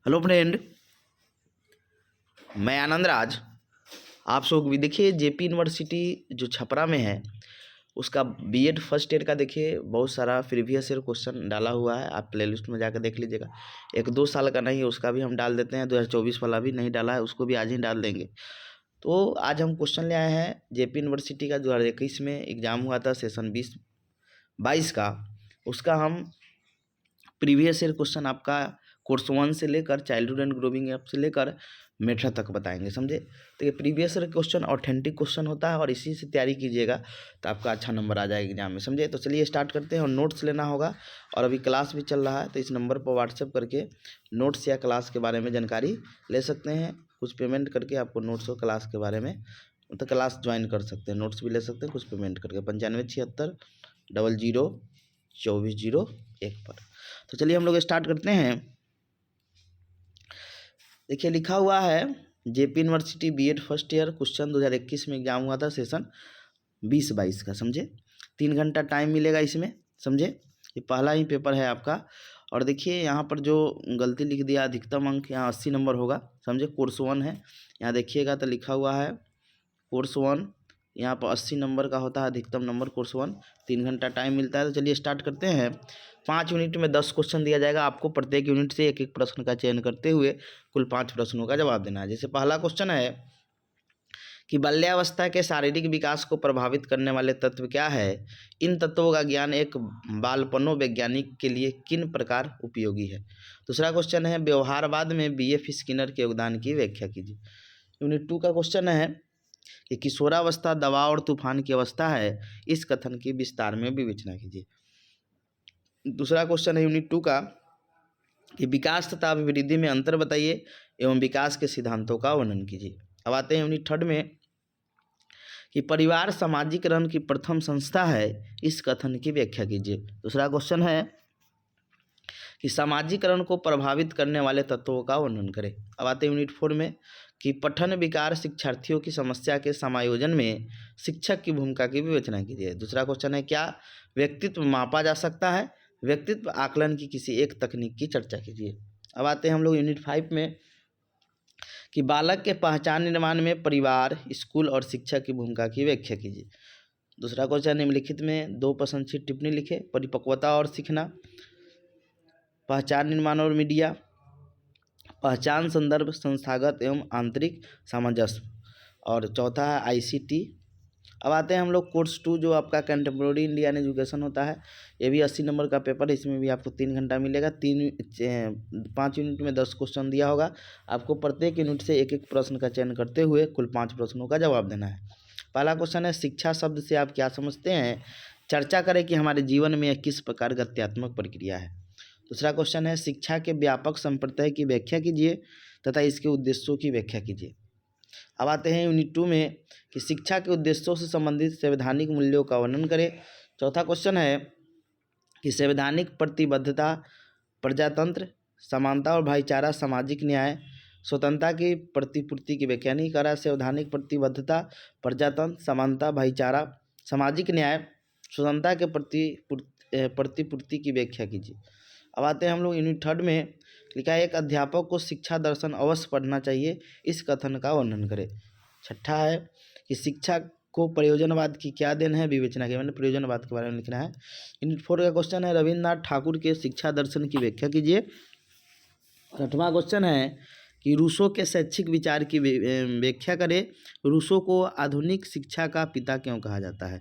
Hello friend, मैं आनंद राज। आप सब भी देखिए जेपी यूनिवर्सिटी जो छपरा में है उसका बीएड फर्स्ट ईयर का देखिए बहुत सारा प्रीवियस ईयर क्वेश्चन डाला हुआ है। आप प्लेलिस्ट में जाकर देख लीजिएगा। 1-2 साल का नहीं है, उसका भी हम डाल देते हैं। 2024 वाला भी नहीं डाला है, उसको भी आज ही डाल देंगे। तो आज हम क्वेश्चन ले आए हैं जेपी यूनिवर्सिटी का 2021 में एग्ज़ाम हुआ था सेशन 2022 का। उसका हम प्रीवियस ईयर क्वेश्चन आपका कोर्स 1 से लेकर चाइल्डहुड एंड ग्रोइंग अप से लेकर मेथा तक बताएंगे, समझे। तो ये previous year question authentic question होता है और इसी से तैयारी कीजिएगा तो आपका अच्छा नंबर आ जाएगा एग्जाम में, समझे। तो चलिए स्टार्ट करते हैं। और नोट्स लेना होगा और अभी क्लास भी चल रहा है, तो इस नंबर पर व्हाट्सएप करके नोट्स या क्लास के बारे में जानकारी ले सकते हैं। कुछ पेमेंट करके आपको नोट्स और क्लास के बारे में मतलब क्लास ज्वाइन कर सकते हैं, नोट्स भी ले सकते हैं कुछ पेमेंट करके 9576002401 पर। तो चलिए हम लोग स्टार्ट करते हैं। देखिए लिखा हुआ है JP university BEd first year question 2021 में एग्जाम हुआ था सेशन 2022 का, समझे। 3 घंटा टाइम मिलेगा इसमें, समझे। ये पहला ही पेपर है आपका। और देखिए यहाँ पर जो गलती लिख दिया, अधिकतम अंक यहाँ 80 नंबर होगा, समझे। कोर्स 1 है, यहाँ देखिएगा तो लिखा हुआ है कोर्स 1, यहाँ पर 80 नंबर का होता है अधिकतम नंबर कोर्स 1। 3 घंटा टाइम मिलता है। तो चलिए स्टार्ट करते हैं। 5 यूनिट में 10 क्वेश्चन दिया जाएगा आपको। प्रत्येक यूनिट से एक एक प्रश्न का चयन करते हुए कुल 5 प्रश्नों का जवाब देना है। जैसे पहला क्वेश्चन है कि बाल्यावस्था के शारीरिक विकास को प्रभावित करने वाले तत्व क्या है। इन तत्वों का ज्ञान एक बालपनोवैज्ञानिक के लिए किन प्रकार उपयोगी है। दूसरा क्वेश्चन है व्यवहारवाद में बीएफ स्किनर के योगदान की व्याख्या कीजिए। यूनिट 2 का क्वेश्चन है कि किशोरावस्था दबाव और तूफान की अवस्था है, इस कथन की विस्तार में विवेचना कीजिए। दूसरा क्वेश्चन है यूनिट 2 का कि विकास तथा अभिवृद्धि में अंतर बताइए एवं विकास के सिद्धांतों का वर्णन कीजिए। अब आते हैं यूनिट 3 में कि परिवार सामाजिकरण की प्रथम संस्था है, इस कथन की व्याख्या कीजिए। दूसरा क्वेश्चन है कि सामाजिकरण को प्रभावित करने वाले तत्वों का वर्णन करें। अब आते हैं यूनिट 4 में कि पठन विकार शिक्षार्थियों की समस्या के समायोजन में शिक्षक की भूमिका की विवेचना कीजिए। दूसरा क्वेश्चन है क्या व्यक्तित्व मापा जा सकता है, व्यक्तित्व आकलन की किसी एक तकनीक की चर्चा कीजिए। अब आते हैं हम लोग यूनिट 5 में कि बालक के पहचान निर्माण में परिवार, स्कूल और शिक्षक की भूमिका की व्याख्या कीजिए। दूसरा क्वेश्चन निम्नलिखित में 2 पसंदीदा टिप्पणी लिखे। परिपक्वता और सीखना, पहचान निर्माण और मीडिया, पहचान संदर्भ संस्थागत एवं आंतरिक सामंजस्य, और चौथा है आईसीटी। अब आते हैं हम लोग कोर्स 2 जो आपका कंटेम्प्रेरी इंडियन एजुकेशन होता है। ये भी 80 नंबर का पेपर है, इसमें भी आपको 3 घंटा मिलेगा। 5 यूनिट में 10 क्वेश्चन दिया होगा आपको। प्रत्येक यूनिट से एक एक प्रश्न का चयन करते हुए कुल 5 प्रश्नों का जवाब देना है। पहला क्वेश्चन है शिक्षा शब्द से आप क्या समझते हैं, चर्चा करें कि हमारे जीवन में यह किस प्रकार गत्यात्मक प्रक्रिया है। दूसरा क्वेश्चन है शिक्षा के व्यापक संप्रदाय की व्याख्या कीजिए तथा इसके उद्देश्यों की व्याख्या कीजिए। अब आते हैं यूनिट 2 में कि शिक्षा के उद्देश्यों से संबंधित संवैधानिक मूल्यों का वर्णन करें। चौथा क्वेश्चन है कि संवैधानिक प्रतिबद्धता, प्रजातंत्र, समानता और भाईचारा, सामाजिक न्याय, स्वतंत्रता की प्रतिपूर्ति की व्याख्या नहीं करा। संवैधानिक प्रतिबद्धता, प्रजातंत्र, समानता, भाईचारा, सामाजिक न्याय, स्वतंत्रता के प्रतिपूर्ति की व्याख्या कीजिए। अब आते हैं हम लोग यूनिट 3 में लिखा है एक अध्यापक को शिक्षा दर्शन अवश्य पढ़ना चाहिए, इस कथन का वर्णन करें। छठा है कि शिक्षा को प्रयोजनवाद की क्या देन है, विवेचना के मैंने प्रयोजनवाद के बारे में लिखना है। यूनिट 4 का क्वेश्चन है रविन्द्रनाथ ठाकुर के शिक्षा दर्शन की व्याख्या कीजिए। 8वां क्वेश्चन है कि रूसो के शैक्षिक विचार की व्याख्या करें। रूसो को आधुनिक शिक्षा का पिता क्यों कहा जाता है।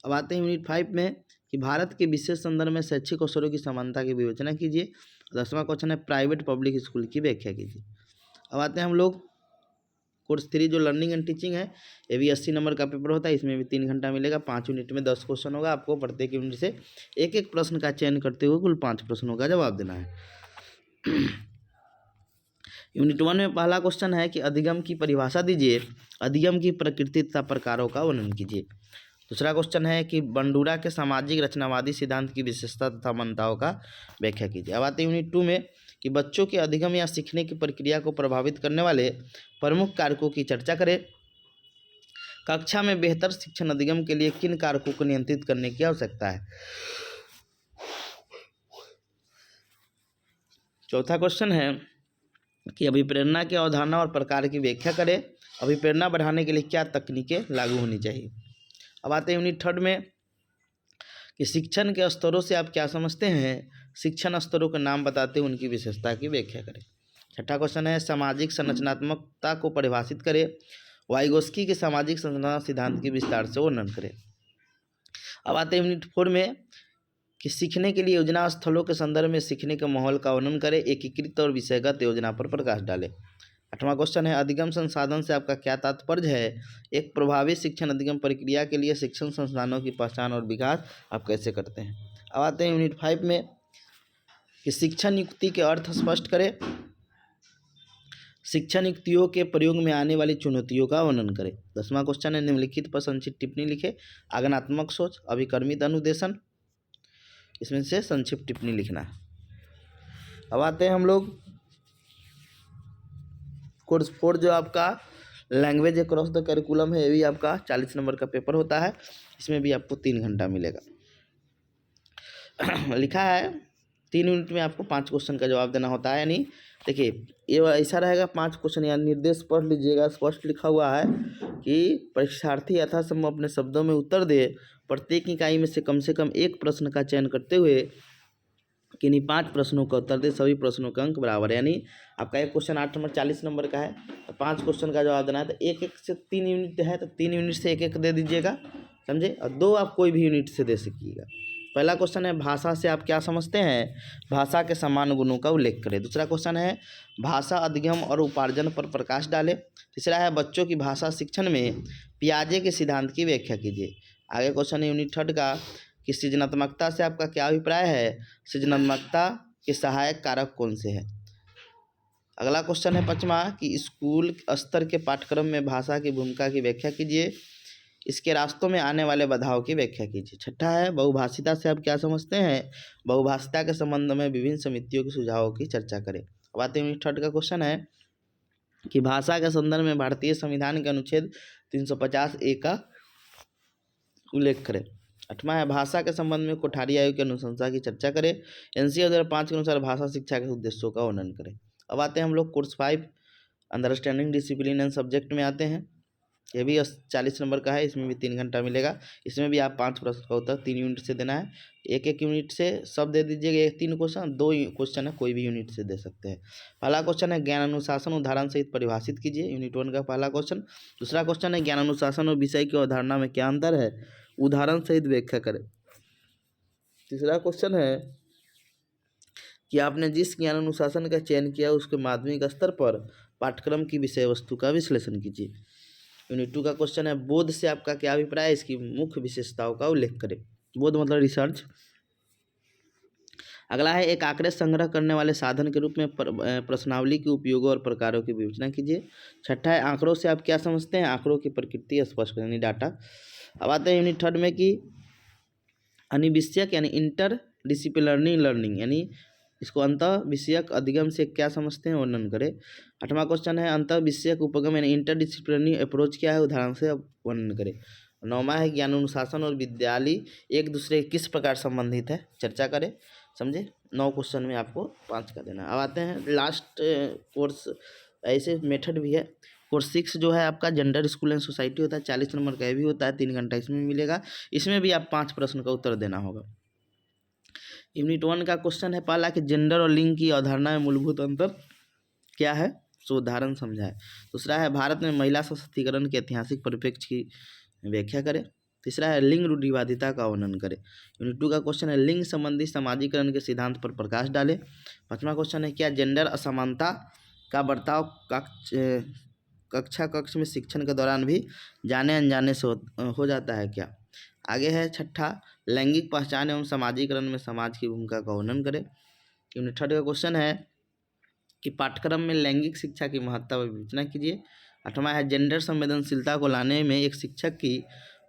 अब आते हैं यूनिट 5 में कि भारत के विशेष संदर्भ में शैक्षिक अवसरों की समानता की विवेचना कीजिए। 10वां क्वेश्चन है प्राइवेट पब्लिक स्कूल की व्याख्या कीजिए। अब आते हैं हम लोग कोर्स 3 जो लर्निंग एंड टीचिंग है, ये भी 80 नंबर का पेपर होता है। इसमें भी 3 घंटा मिलेगा। 5 यूनिट में 10 क्वेश्चन होगा आपको। प्रत्येक यूनिट से एक एक प्रश्न का चयन करते हुए कुल 5 प्रश्नों का जवाब देना है। यूनिट 1 में पहला क्वेश्चन है कि अधिगम की परिभाषा दीजिए, अधिगम की प्रकृति तथा प्रकारों का वर्णन कीजिए। दूसरा क्वेश्चन है कि बंडूरा के सामाजिक रचनावादी सिद्धांत की विशेषता तथा मान्यताओं का व्याख्या कीजिए। अब आते हैं यूनिट 2 में कि बच्चों के अधिगम या सीखने की प्रक्रिया को प्रभावित करने वाले प्रमुख कारकों की चर्चा करें। कक्षा में बेहतर शिक्षण अधिगम के लिए किन कारकों को नियंत्रित करने की आवश्यकता है। चौथा क्वेश्चन है कि अभिप्रेरणा की अवधारणा और प्रकार की व्याख्या करें। अभिप्रेरणा बढ़ाने के लिए क्या तकनीकें लागू होनी चाहिए। अब आते हैं यूनिट 3 में कि शिक्षण के स्तरों से आप क्या समझते हैं। शिक्षण स्तरों के नाम बताते हुए उनकी विशेषता की व्याख्या करें। छठा क्वेश्चन है सामाजिक संरचनात्मकता को परिभाषित करें। वाइगोस्की के सामाजिक संरचना सिद्धांत की विस्तार से वर्णन करें। अब आते हैं यूनिट 4 में कि सीखने के लिए योजना स्थलों के संदर्भ में सीखने के माहौल का वर्णन करें। एकीकृत और विषयगत योजना पर प्रकाश डालें। 8वां क्वेश्चन है अधिगम संसाधन से आपका क्या तात्पर्य है। एक प्रभावी शिक्षण अधिगम प्रक्रिया के लिए शिक्षण संसाधनों की पहचान और विकास आप कैसे करते हैं। अब आते हैं यूनिट 5 में कि शिक्षण युक्ति के अर्थ स्पष्ट करें। शिक्षण युक्तियों के प्रयोग में आने वाली चुनौतियों का वर्णन करें। 10वां क्वेश्चन है निम्नलिखित पर संक्षिप्त टिप्पणी लिखे। आगमनात्मक सोच, अभिकर्मित अनुदेशन, इसमें से संक्षिप्त टिप्पणी लिखना है। अब आते हैं हम लोग कोर्स 4 जो आपका लैंग्वेज अक्रॉस द करिकुलम है, ये भी आपका 40 नंबर का पेपर होता है। इसमें भी आपको 3 घंटा मिलेगा। लिखा है 3 यूनिट में आपको 5 क्वेश्चन का जवाब देना होता है। यानी देखिए ये ऐसा रहेगा 5 क्वेश्चन या निर्देश पढ़ लीजिएगा। स्पष्ट लिखा हुआ है कि परीक्षार्थी यथासंभव अपने शब्दों में उत्तर दे। प्रत्येक इकाई में से कम 1 प्रश्न का चयन करते हुए किन्हीं 5 प्रश्नों का उत्तर दे। सभी प्रश्नों का अंक बराबर है। यानी आपका एक क्वेश्चन 8 नंबर 40 नंबर का है तो 5 क्वेश्चन का जवाब देना है। तो 1 से 3 यूनिट है तो 3 यूनिट से 1 दे दीजिएगा, समझे। और 2 आप कोई भी यूनिट से दे सकिएगा। पहला क्वेश्चन है भाषा से आप क्या समझते हैं। भाषा के समान गुणों का उल्लेख करें। दूसरा क्वेश्चन है भाषा अधिगम और उपार्जन पर प्रकाश डालें। तीसरा है बच्चों की भाषा शिक्षण में पियाजे के सिद्धांत की व्याख्या कीजिए। आगे क्वेश्चन है यूनिट 3 का कि सृजनात्मकता से आपका क्या अभिप्राय है। सृजनात्मकता के सहायक कारक कौन से हैं। अगला क्वेश्चन है 5वां कि स्कूल स्तर के पाठ्यक्रम में भाषा की भूमिका की व्याख्या कीजिए। इसके रास्तों में आने वाले बाधाओं की व्याख्या कीजिए। छठा है बहुभाषिता से आप क्या समझते हैं। बहुभाषिता के संबंध में विभिन्न समितियों के सुझावों की चर्चा करें। अब आते हैं यूनिट 3 का क्वेश्चन है कि भाषा के संदर्भ में भारतीय संविधान के अनुच्छेद 350A का उल्लेख करें। 8वां है भाषा के संबंध में कोठारी आयोग की अनुशंसा की चर्चा करें। एनसीआर 2005 के अनुसार भाषा शिक्षा के उद्देश्यों का वर्णन करें। अब आते हैं हम लोग course 5 understanding discipline and subject में आते हैं। ये भी 40 नंबर का है। इसमें भी 3 घंटा मिलेगा। इसमें भी आप 5 प्रश्न का उत्तर 3 यूनिट से देना है। एक यूनिट से सब दे दीजिएगा। 3 क्वेश्चन, 2 क्वेश्चन है कोई भी यूनिट से दे सकते हैं। पहला क्वेश्चन है ज्ञान अनुशासन उदाहरण सहित परिभाषित कीजिए। यूनिट 1 का पहला क्वेश्चन। दूसरा क्वेश्चन है ज्ञान अनुशासन और विषय की अवधारणा में क्या अंतर है, उदाहरण सहित व्याख्या करें। तीसरा क्वेश्चन है कि आपने जिस ज्ञान अनुशासन का चयन किया उसके माध्यमिक स्तर पर पाठ्यक्रम की विषय वस्तु का विश्लेषण कीजिए। यूनिट 2 का क्वेश्चन है बोध से आपका क्या अभिप्राय है, इसकी मुख्य विशेषताओं का उल्लेख करें। बोध मतलब रिसर्च। अगला है एक आंकड़े संग्रह करने वाले साधन के रूप में प्रश्नावली के उपयोगों और प्रकारों की विवेचना कीजिए। छठा है आंकड़ों से आप क्या समझते हैं, आंकड़ों की प्रकृति स्पष्ट करनी, डाटा। अब आते हैं यूनिट 3 में कि अनिविषयक यानी इंटर डिसिप्लिनरी लर्निंग यानी इसको अंतः विषयक अधिगम से क्या समझते हैं, वर्णन करें। 8वां क्वेश्चन है अंतः विषयक उपगम यानी इंटर डिसिप्लिनरी अप्रोच क्या है, उदाहरण से वर्णन करें। 9वां है ज्ञान अनुशासन और विद्यालय एक दूसरे किस प्रकार संबंधित है, चर्चा करें, समझे। 9 क्वेश्चन में आपको 5 का देना। अब आते हैं लास्ट कोर्स, ऐसे मेथड भी है। कोर्स 6 जो है आपका जेंडर स्कूल एंड सोसाइटी होता है, 40 नंबर का भी होता है, 3 घंटा इसमें मिलेगा। इसमें भी आप 5 प्रश्न का उत्तर देना होगा। यूनिट 1 का क्वेश्चन है पहला कि जेंडर और लिंग की अवधारणा में मूलभूत अंतर क्या है, सो उदाहरण समझाए। दूसरा है भारत में महिला सशक्तिकरण के ऐतिहासिक परिप्रेक्ष्य की व्याख्या करें। तीसरा है लिंग रूढ़िवादिता का वर्णन करें। यूनिट 2 का क्वेश्चन है लिंग संबंधी समाजीकरण के सिद्धांत पर प्रकाश डालें। 5वां क्वेश्चन है क्या जेंडर असमानता का बर्ताव कक्ष में शिक्षण के दौरान भी जाने अनजाने से हो जाता है क्या। आगे है छठा लैंगिक पहचान एवं समाजीकरण में समाज की भूमिका का वर्णन करें। यूनिट 3 का क्वेश्चन है कि पाठ्यक्रम में लैंगिक शिक्षा की महत्ता पर विवेचना कीजिए। 8वां है जेंडर संवेदनशीलता को लाने में एक शिक्षक की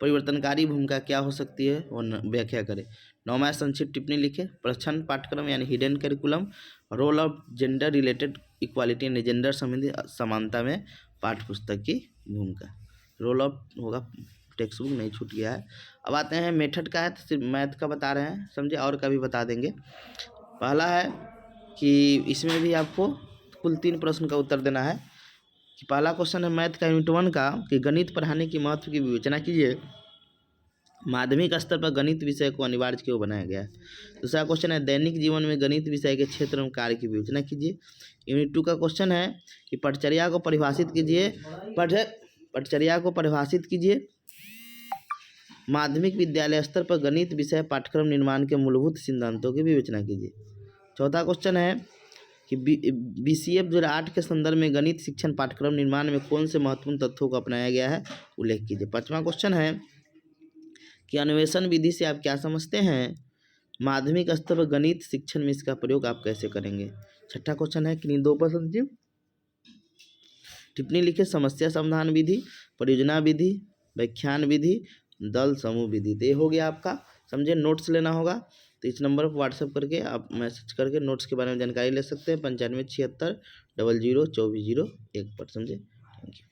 परिवर्तनकारी भूमिका क्या हो सकती है, व्याख्या करें। 9वां संक्षिप्त टिप्पणी लिखे। प्रच्छन्न पाठ्यक्रम यानी hidden curriculum, role of gender related equality यानी जेंडर संबंधी समानता में पाठ्य पुस्तक की भूमिका। रोल ऑफ होगा, टेक्स्ट बुक नहीं छूट गया है। अब आते हैं मेथड का है तो सिर्फ मैथ का बता रहे हैं, समझे, और का भी बता देंगे। पहला है कि इसमें भी आपको कुल 3 प्रश्न का उत्तर देना है। कि पहला क्वेश्चन है मैथ का यूनिट 1 का कि गणित पढ़ाने की महत्व की विवेचना कीजिए। माध्यमिक स्तर पर गणित विषय को अनिवार्य क्यों बनाया गया है। दूसरा क्वेश्चन है दैनिक जीवन में गणित विषय के क्षेत्र में कार्य की विवेचना कीजिए। यूनिट 2 का क्वेश्चन है कि पटचर्या को परिभाषित कीजिए। पटचर्या को परिभाषित कीजिए। माध्यमिक विद्यालय स्तर पर गणित विषय पाठ्यक्रम निर्माण के मूलभूत सिद्धांतों की विवेचना कीजिए। चौथा क्वेश्चन है कि BCF 2008 के संदर्भ में गणित शिक्षण पाठ्यक्रम निर्माण में कौन से महत्वपूर्ण तथ्यों को अपनाया गया है, उल्लेख कीजिए। पांचवा क्वेश्चन है कि अन्वेषण विधि से आप क्या समझते हैं। माध्यमिक स्तर पर गणित शिक्षण में इसका प्रयोग आप कैसे करेंगे। छठा क्वेश्चन है कि 2 प्रश्न टिप्पणी लिखे। समस्या समाधान विधि, परियोजना विधि, व्याख्यान विधि, दल समूह विधि। तो ये हो गया आपका, समझे। नोट्स लेना होगा तो इस नंबर पर व्हाट्सएप करके आप मैसेज करके नोट्स के बारे में जानकारी ले सकते हैं 9576 00 2401 पर, समझे। Thank you.